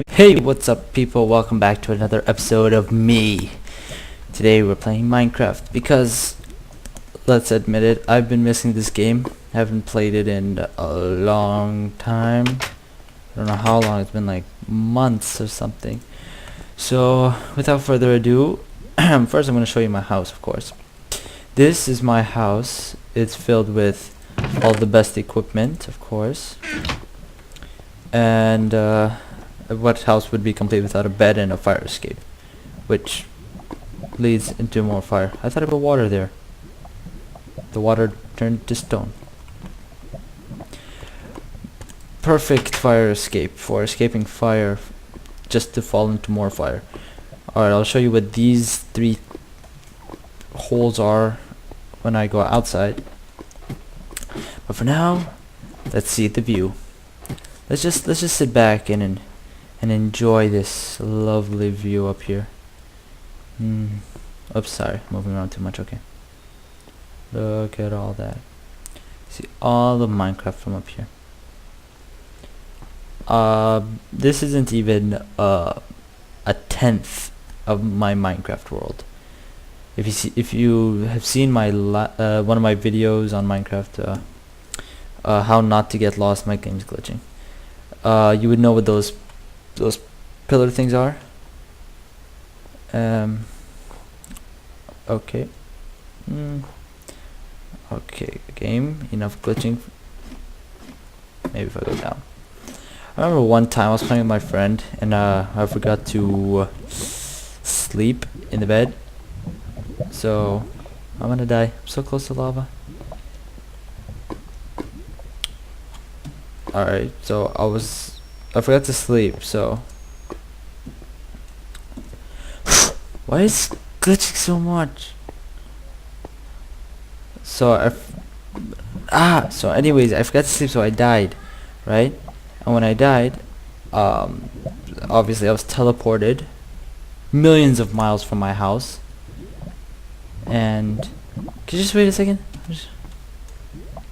Hey, what's up people? Welcome back to another episode of me. Today we're playing Minecraft because, let's admit it, I've been missing this game. Haven't played it in a long time. I don't know how long, it's been like months or something. So, without further ado, first I'm going to show you my house, of course. This is my house. It's filled with all the best equipment, of course. And, what house would be complete without a bed and a fire escape, which leads into more fire. I thought I put water there. The water turned to stone. Perfect fire escape for escaping fire, just to fall into more fire. Alright, I'll show you what these three holes are when I go outside. But for now, let's see the view. Let's just sit back and enjoy this lovely view up here. Oops, sorry, moving around too much. Okay, look at all that. See all of Minecraft from up here. This isn't even a tenth of my Minecraft world. If you have seen my one of my videos on Minecraft, how not to get lost, my game's glitching, you would know what those pillar things are. Okay. Okay, game, enough glitching. Maybe if I go down. I remember one time I was playing with my friend and I forgot to sleep in the bed. So I'm gonna die. I'm so close to lava. Alright, so I forgot to sleep, so why is glitching so much? So so anyways, I forgot to sleep, so I died, right? And when I died, obviously I was teleported millions of miles from my house. And can you just wait a second? Just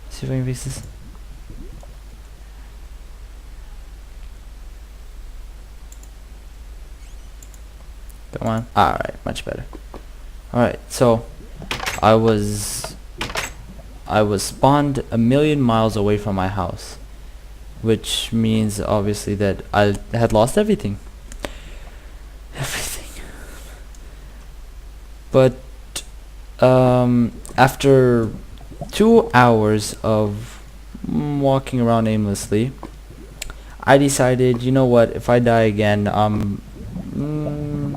see if I can fix this. Come on. Alright, much better. Alright, so I was spawned a million miles away from my house, which means obviously that I had lost everything. But after 2 hours of walking around aimlessly, I decided, you know what, if I die again,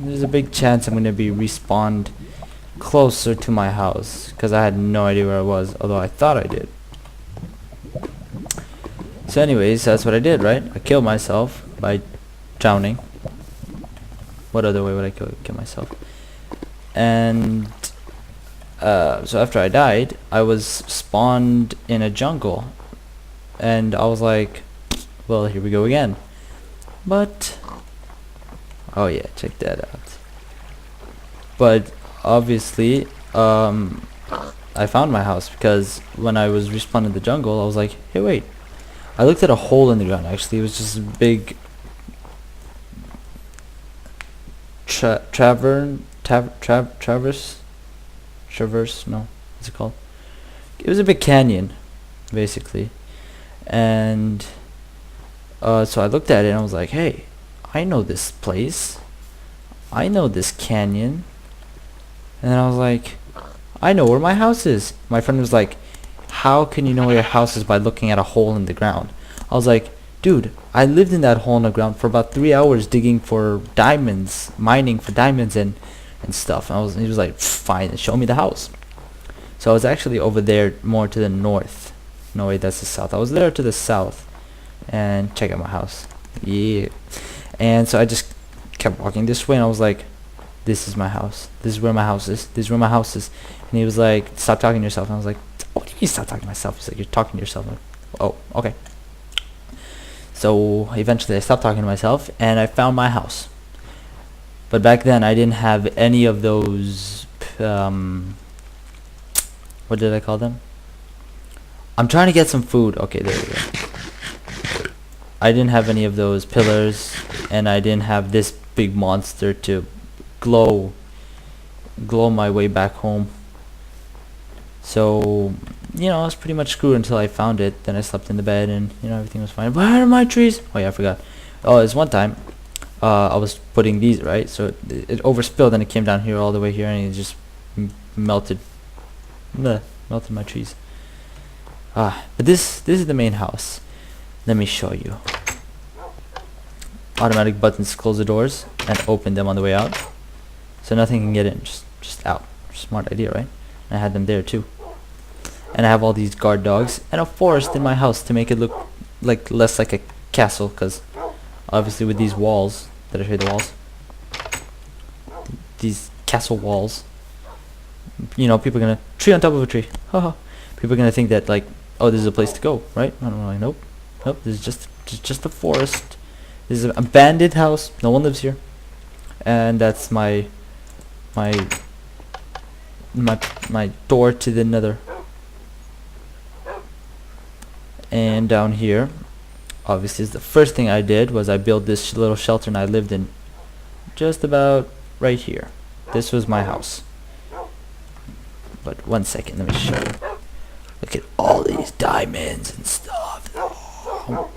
there's a big chance I'm going to be respawned closer to my house, because I had no idea where I was, although I thought I did. So anyways, that's what I did, right? I killed myself by drowning. What other way would I kill myself? And so after I died, I was spawned in a jungle, and I was like, well, here we go again. But oh yeah, check that out. But obviously, I found my house, because when I was respawned in the jungle, I was like, hey wait, I looked at a hole in the ground. Actually, it was just a big traverse, no, what's it called? It was a big canyon, basically. And so I looked at it and I was like, hey, I know this place. I know this canyon. And then I was like, I know where my house is. My friend was like, how can you know where your house is by looking at a hole in the ground? I was like, dude, I lived in that hole in the ground for about 3 hours digging for diamonds, mining for diamonds and stuff. And he was like, fine, show me the house. So I was actually over there, more to the north. No wait, that's the south. I was there to the south. And check out my house. Yeah. And so I just kept walking this way, and I was like, this is my house. This is where my house is. This is where my house is. And he was like, stop talking to yourself. And I was like, what do you mean stop talking to myself? He's like, you're talking to yourself. I'm like, oh, okay. So eventually I stopped talking to myself, and I found my house. But back then I didn't have any of those, what did I call them? I'm trying to get some food. Okay, there we go. I didn't have any of those pillars, and I didn't have this big monster to glow my way back home. So, you know, I was pretty much screwed until I found it. Then I slept in the bed, and you know, everything was fine. Where are my trees? Oh yeah, I forgot. Oh, there's one time I was putting these, right, so it overspilled and it came down here all the way here, and it just melted melted my trees. But this is the main house. Let me show you. Automatic buttons close the doors and open them on the way out, so nothing can get in, just out. Smart idea, right? And I had them there too. And I have all these guard dogs and a forest in my house to make it look like less like a castle, because obviously with these walls, did I show you the walls? These castle walls, you know, people are gonna tree on top of a tree. Haha. People are gonna think that, like, oh, this is a place to go, right? I'm like, nope, this is just a forest. This is an abandoned house. No one lives here, and that's my door to the nether. And down here, obviously, is the first thing I did was I built this little shelter, and I lived in just about right here. This was my house. But 1 second, let me show you. Look at all these diamonds and stuff. Oh.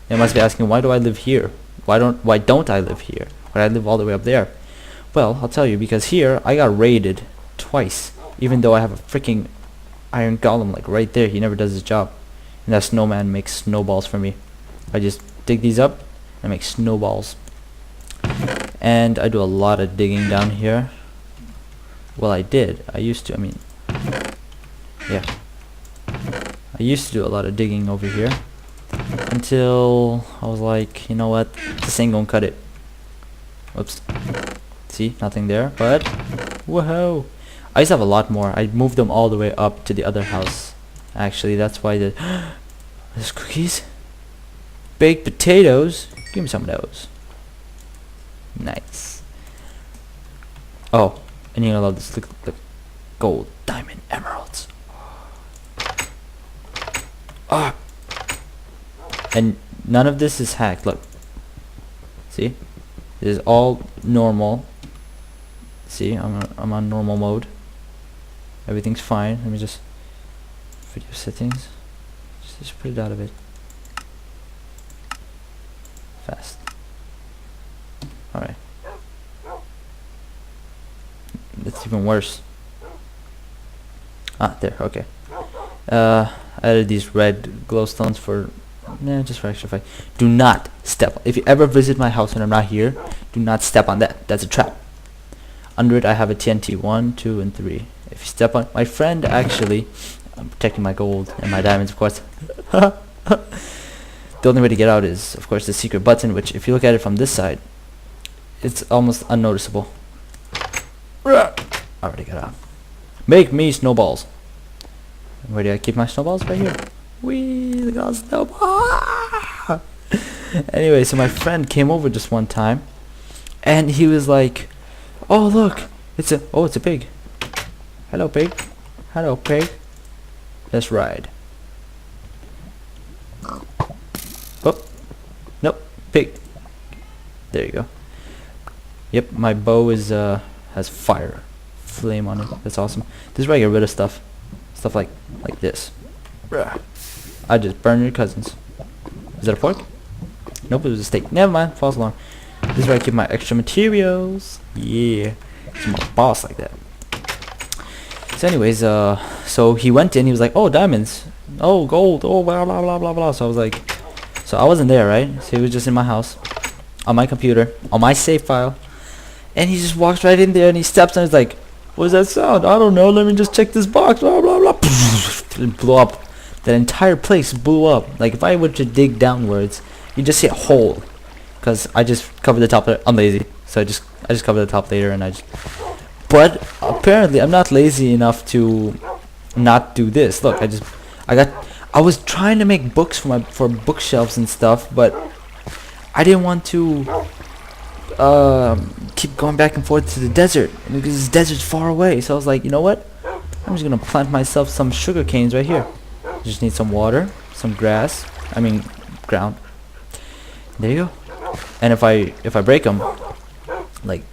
You must be asking, why do I live here? Why don't I live here? Why do I live all the way up there? Well, I'll tell you, because here I got raided twice, even though I have a freaking iron golem like right there. He never does his job. And that snowman makes snowballs for me. I just dig these up and make snowballs. And I do a lot of digging down here. Well, I used to, yeah. I used to do a lot of digging over here until I was like, you know what, this ain't gonna cut it. Whoops. See, nothing there, but whoa. I used to have a lot more. I moved them all the way up to the other house. Actually, that's why there's cookies, baked potatoes. Give me some of those. Nice. Oh, and you're gonna love this. Look, gold, diamond, emeralds. And none of this is hacked. Look, see, this is all normal. See, I'm on normal mode. Everything's fine. Let me just video settings. Just put it out of it. Fast. Alright. That's even worse. There, okay. I added these red glowstones for just for extra fight. Do not step. If you ever visit my house when I'm not here, do not step on that. That's a trap. Under it I have a TNT 1, 2, and 3. If you step on my friend, actually, I'm protecting my gold and my diamonds, of course. The only way to get out is, of course, the secret button, which if you look at it from this side, it's almost unnoticeable. I already got out. Make me snowballs. Where do I keep my snowballs? Right here. Wee, look at all the snowballs. Anyway, so my friend came over just one time, and he was like, "Oh look, it's a pig. Hello pig. Hello pig. Let's ride." Oh, nope, pig. There you go. Yep, my bow is has fire, flame on it. That's awesome. This is where I get rid of stuff like this. I just burn your cousins. Is that a fork? Nope, it was a steak. Never mind, false alarm. This is where I keep my extra materials. Yeah, it's my boss like that. So anyways, so he went in, he was like, "Oh, diamonds, oh, gold, oh, blah blah blah blah blah." So I was like, so I wasn't there, right? So he was just in my house, on my computer, on my save file, and he just walks right in there and he steps and he's like, "What does that sound? I don't know, let me just check this box, blah blah blah." It blew up. That entire place blew up. Like if I were to dig downwards, you just see a hole, because I just covered the top. I'm lazy, so I just covered the top later, and but apparently I'm not lazy enough to not do this. Look, I was trying to make books for bookshelves and stuff, but I didn't want to keep going back and forth to the desert, because this desert's far away. So I was like, you know what? I'm just gonna plant myself some sugar canes right here. Just need some water, some grass, ground, There you go. And if I break them, like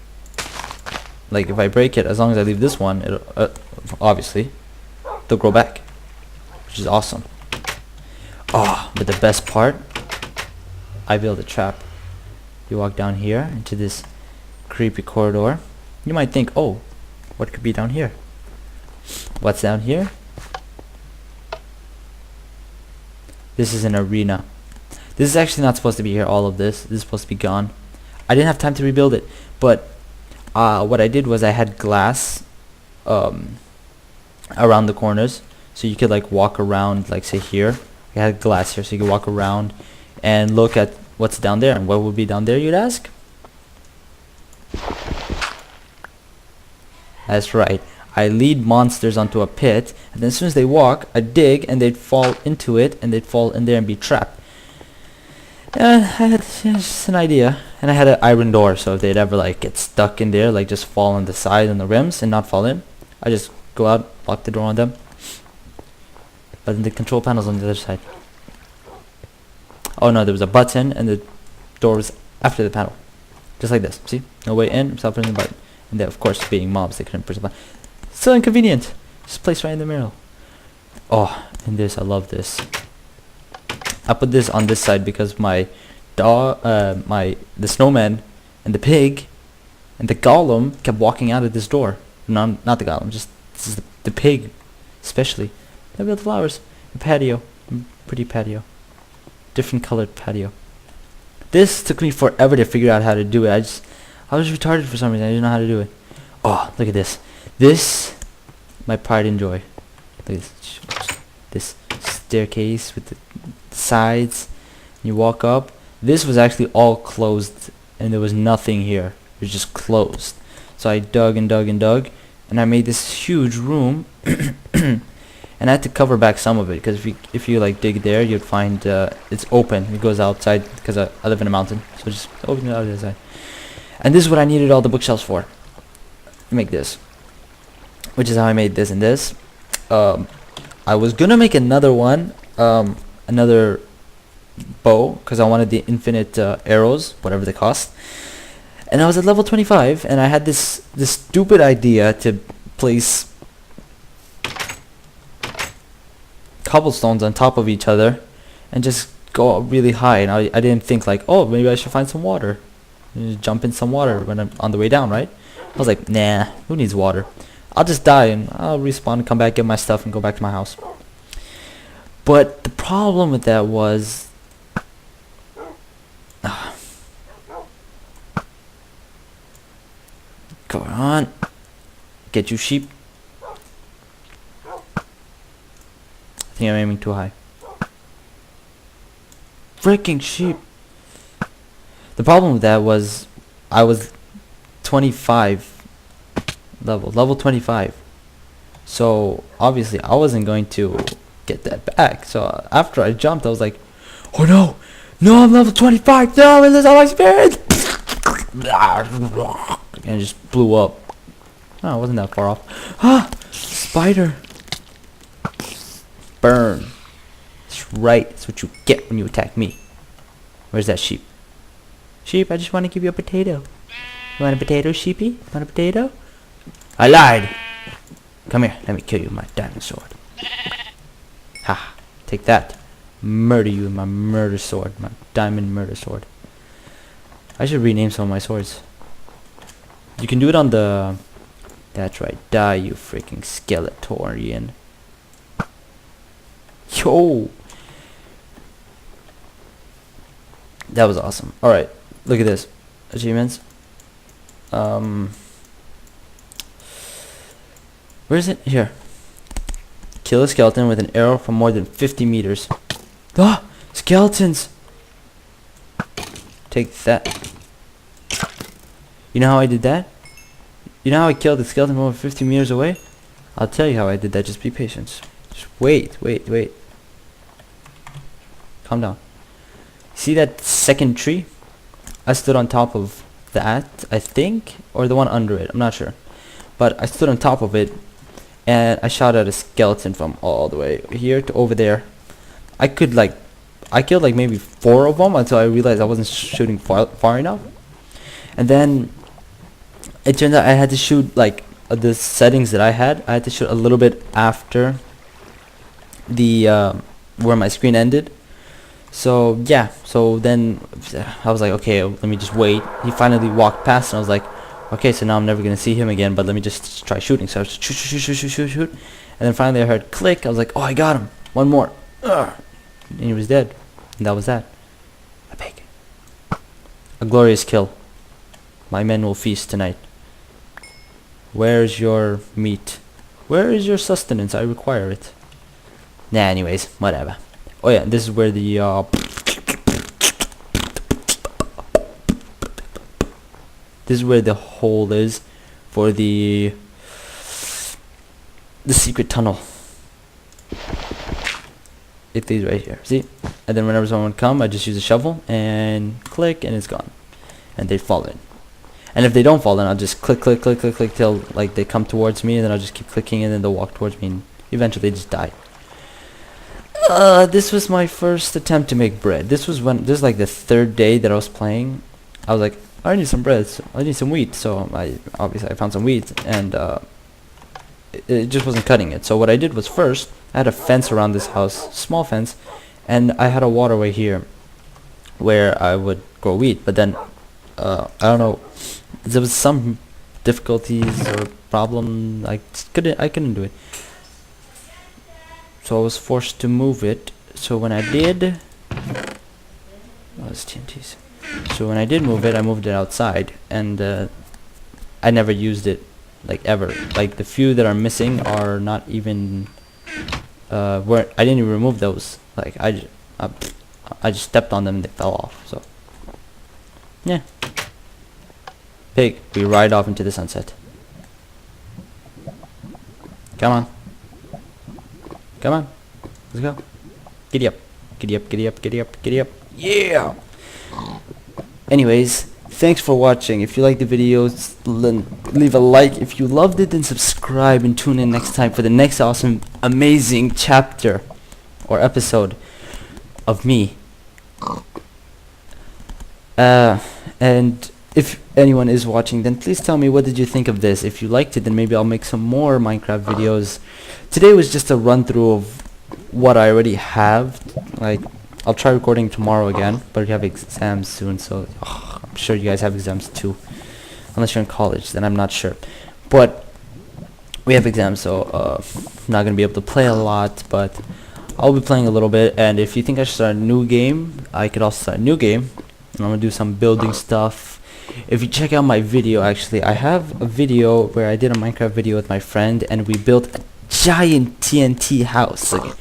if I break it, as long as I leave this one, it'll obviously they'll grow back, which is awesome. Oh, but the best part, I built a trap. You walk down here into this creepy corridor. You might think, oh, what could be down here? What's down here? This is an arena. This is actually not supposed to be here, all of this. This is supposed to be gone. I didn't have time to rebuild it, but what I did was I had glass around the corners, so you could like walk around, like say here. I had glass here, so you could walk around and look at what's down there. And what would be down there, you'd ask? That's right. I lead monsters onto a pit, and then as soon as they walk, I dig, and they'd fall into it, and they'd fall in there and be trapped. And I had just an idea, and I had an iron door, so if they'd ever like get stuck in there, like just fall on the side and the rims and not fall in, I just go out, lock the door on them. But then the control panel's on the other side. Oh no, there was a button, and the door was after the panel, just like this. See, no way in. Stop pressing the button, and then of course, being mobs, they couldn't press the button. So inconvenient. Just placed right in the middle. Oh, and this, I love this. I put this on this side because my dog, the snowman, and the pig, and the golem kept walking out of this door. No, not the golem, just this is the pig, especially. I built flowers, a patio, pretty patio, different colored patio. This took me forever to figure out how to do it. I was retarded for some reason. I didn't know how to do it. Oh, look at this. This, my pride and joy. Look at this staircase with the sides. You walk up. This was actually all closed, and there was nothing here. It was just closed. So I dug and dug and dug, and I made this huge room. And I had to cover back some of it, because if you like dig there, you'd find it's open. It goes outside, because I live in a mountain, so just open it out the side. And this is what I needed all the bookshelves for. Make this, which is how I made this and this. I was gonna make another one, another bow, because I wanted the infinite arrows, whatever they cost. And I was at level 25, and I had this stupid idea to place cobblestones on top of each other and just go up really high. And I didn't think like, oh, maybe I should find some water and just jump in some water when I'm on the way down, right? I was like, nah, who needs water? I'll just die and I'll respawn and come back, get my stuff, and go back to my house. But the problem with that was go on, get you sheep. I think I'm aiming too high. Freaking sheep. The problem with that was I was 25 level 25, so obviously I wasn't going to get that back. So after I jumped, I was like, oh no, I'm level 25, no, and this is all my spirit. And it just blew up. Oh, it wasn't that far off. Ah, spider. Burn. That's right. That's what you get when you attack me. Where's that sheep? Sheep, I just want to give you a potato. You want a potato, sheepy? Want a potato? I lied. Come here. Let me kill you with my diamond sword. Ha. Take that. Murder you with my murder sword. My diamond murder sword. I should rename some of my swords. You can do it on the... That's right. Die, you freaking Skeletorian. Yo! That was awesome. Alright. Look at this. Achievements. Where is it? Here. Kill a skeleton with an arrow from more than 50 meters. Ah! Skeletons! Take that. You know how I did that? You know how I killed the skeleton from over 50 meters away? I'll tell you how I did that. Just be patient. Just wait. Calm down. See that second tree? I stood on top of that, I think, or the one under it. I'm not sure. But I stood on top of it, and I shot at a skeleton from all the way here to over there. I could like I killed like maybe 4 of them until I realized I wasn't shooting far enough. And then it turned out I had to shoot like the settings that I had to shoot a little bit after the where my screen ended. So yeah, so then I was like, okay, let me just wait. He finally walked past and I was like, okay, so now I'm never gonna see him again, but let me just try shooting. So I was shoot, and then finally I heard click. I was like, oh, I got him. One more. Ugh. And he was dead. And that was that. A pig. A glorious kill. My men will feast tonight. Where's your meat? Where is your sustenance? I require it. Nah, anyways, whatever. Oh yeah, this is where the this is where the hole is for the secret tunnel. It leads right here. See? And then whenever someone come, I just use a shovel and click, and it's gone. And they fall in. And if they don't fall in, I'll just click till like they come towards me, and then I'll just keep clicking, and then they'll walk towards me, and eventually they just die. This was my first attempt to make bread. This is like the 3rd day that I was playing. I was like, I need some bread. So I need some wheat. So I found some wheat, and it just wasn't cutting it. So what I did was, first I had a fence around this house, small fence, and I had a waterway here where I would grow wheat. But then I don't know, there was some difficulties or problem. I couldn't do it. So I was forced to move it. So when I did, it's TNTs. So when I did move it, I moved it outside, and I never used it, like, ever. Like, the few that are missing are not even where I didn't even remove those. Like, I just stepped on them and they fell off. So yeah, pig, we ride off into the sunset. Come on. Come on, let's go. Giddy up, giddy up, giddy up, giddy up, giddy up. Yeah! Anyways, thanks for watching. If you like the videos, leave a like. If you loved it, then subscribe and tune in next time for the next awesome, amazing chapter or episode of me. And if anyone is watching, then please tell me, what did you think of this? If you liked it, then maybe I'll make some more Minecraft videos. Today was just a run through of what I already have. Like, I'll try recording tomorrow again, but we have exams soon, so I'm sure you guys have exams too. Unless you're in college, then I'm not sure. But we have exams, so I'm not gonna be able to play a lot, but I'll be playing a little bit. And if you think I should start a new game, I could also start a new game. And I'm gonna do some building stuff. If you check out my video, actually, I have a video where I did a Minecraft video with my friend, and we built a giant TNT house, like a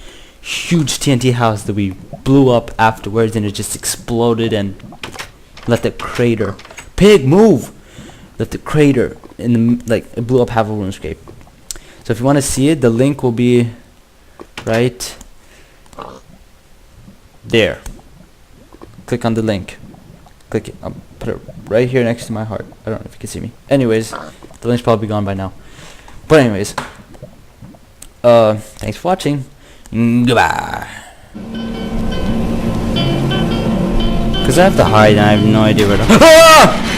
huge TNT house that we blew up afterwards, and it just exploded and left a crater. Pig, move! Left a crater in the, like, it blew up half of RuneScape. So if you want to see it, the link will be right there. Click on the link. Click it. I'll put it right here next to my heart. I don't know if you can see me. Anyways, the link's probably gone by now. But anyways, thanks for watching. Goodbye. Cause I have to hide and I have no idea where to